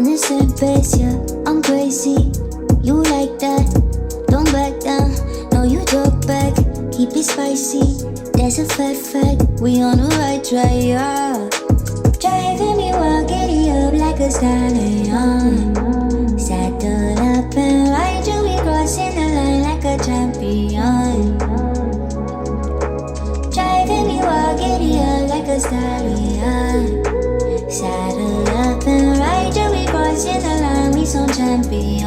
on the same pace, yeah. I'm crazy, you like that. Don't back down, no you drop back. Keep it spicy, that's a fact. We on the right track, yeah. Driving me wild, giddy up like a stallion. Saddle up and ride you, we crossing the line like a champion. Driving me wild, giddy up like a stallion. Saddle up and ride you, we crossing the line, we some champion.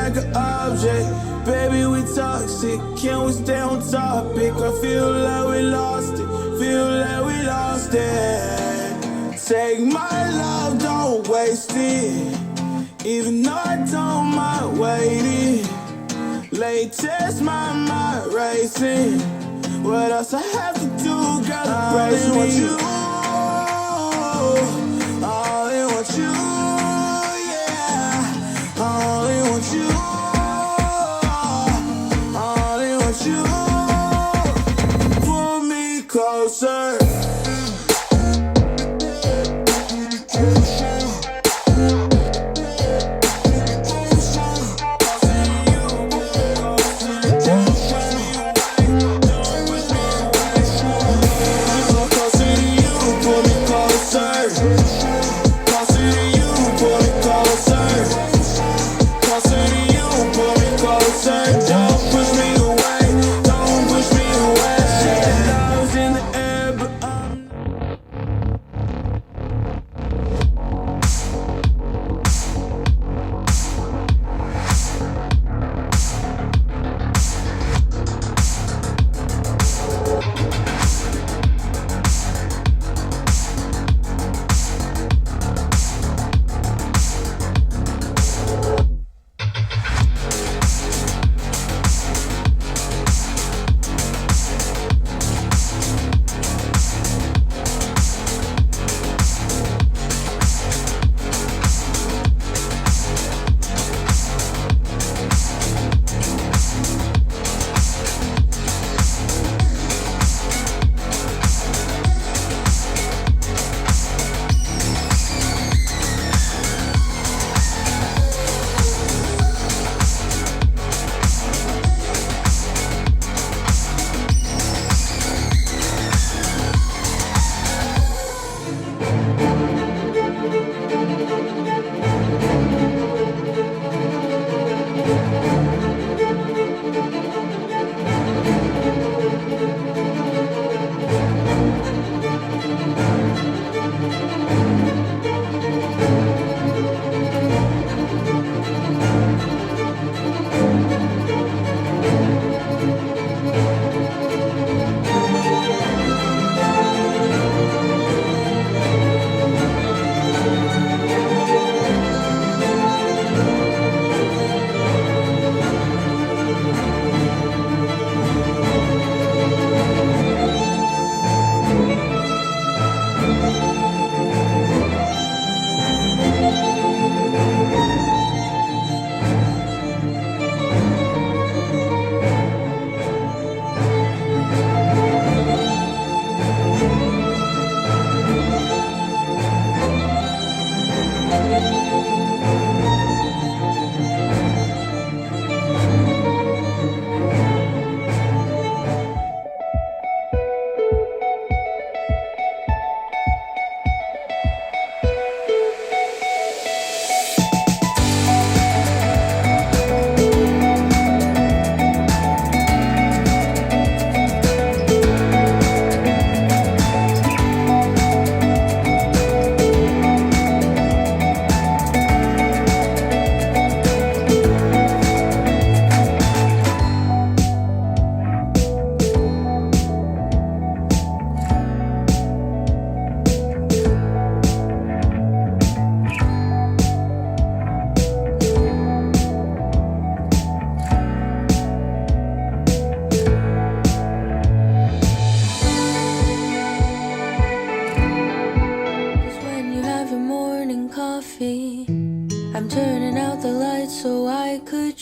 like an object. Baby, we toxic, can we stay on topic? I feel like we lost it, feel like we lost it. Take my love, don't waste it, even though I don't mind waiting. Latest, my mind racing. What else I have to do, girl, to praise me? You, I only want you, yeah. I only want you, I only want you. Pull me closer.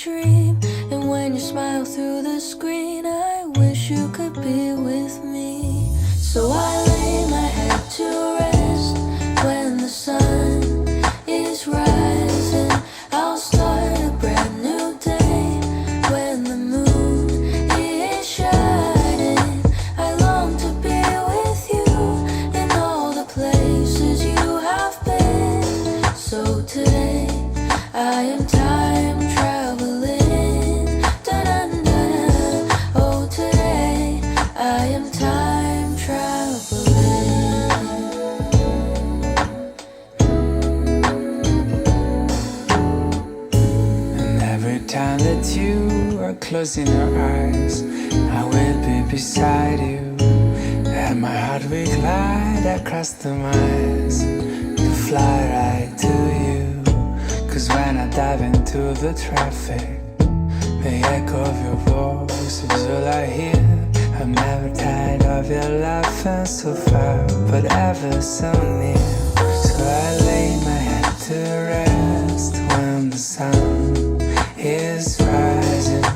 dream. And when you smile through the screen, I wish you could be with me. So I lay my head to rest when the sun is rising. I'll start a brand new day when the moon is shining. I long to be with you in all the places you have been. So today I am time traveling. Da-da-da-da. Oh, today I am time traveling. time that you are closing your eyes, I will be beside you, and my heart will glide across the miles to fly right to you. 'Cause when I dive into the traffic, the echo of your voice is all I hear. I'm never tired of your laughing so far, but ever so near. So I lay my head to rest when the sun is rising.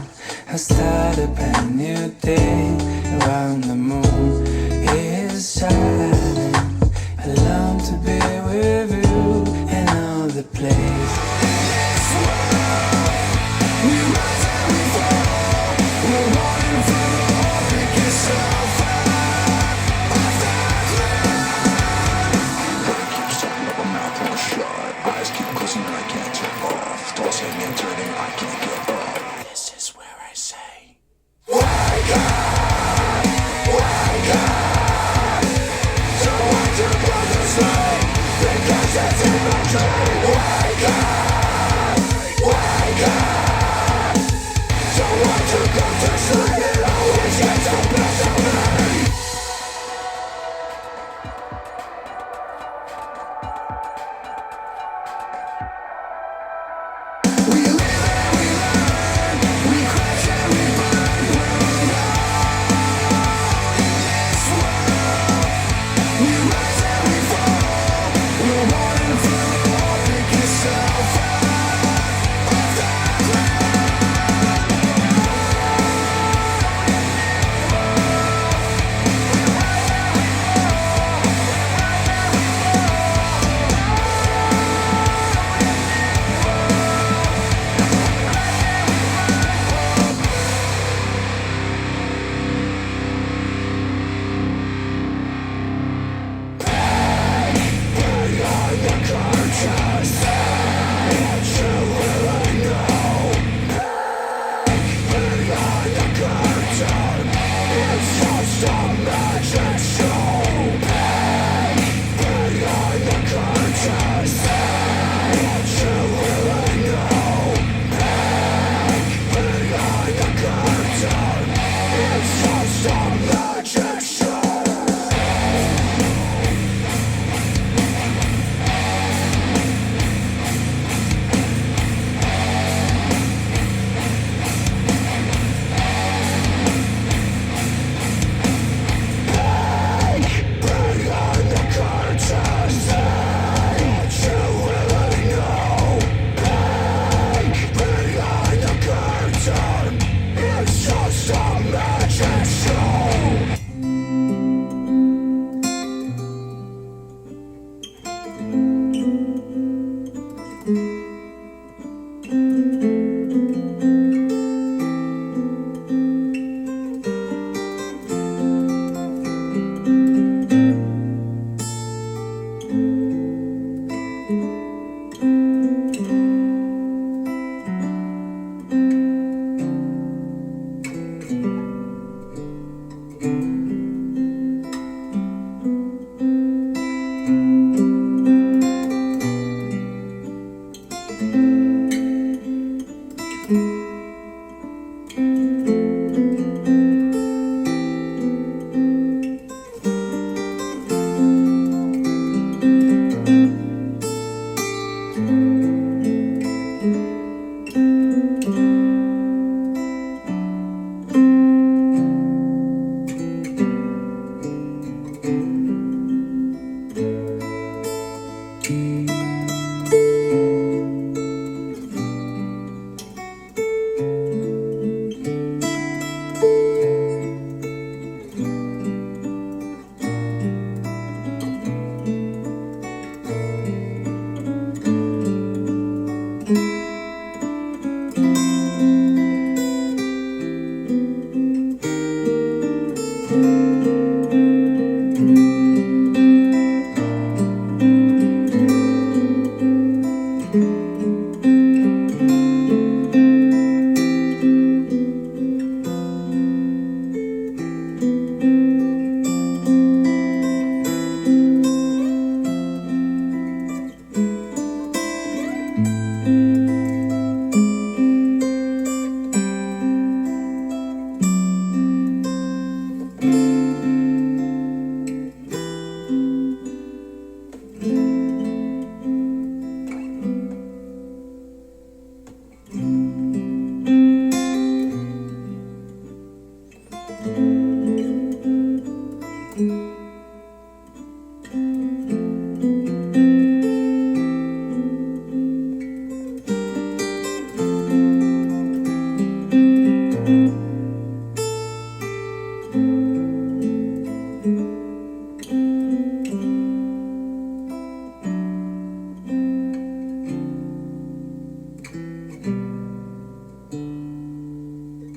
I start a brand new day around the moon is shining. I long to be with you in all the place. We rise and we fall. We're running from the heartbreak itself. Off the ground. Brain keeps talking up, my mouth won't shut. Eyes keep closing and I can't turn off. Tossing and turning, I can't get up. This is where I say, wake up, wake up. Don't want to go to sleep because it's in my dream. Wake up, wake up. Don't want to go to sleep, it always gets the best of me. We live and we learn, we crash and we burn. We're alone in this world. We rise and we fall. We're running from the heartbreak itself. Off the ground.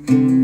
you.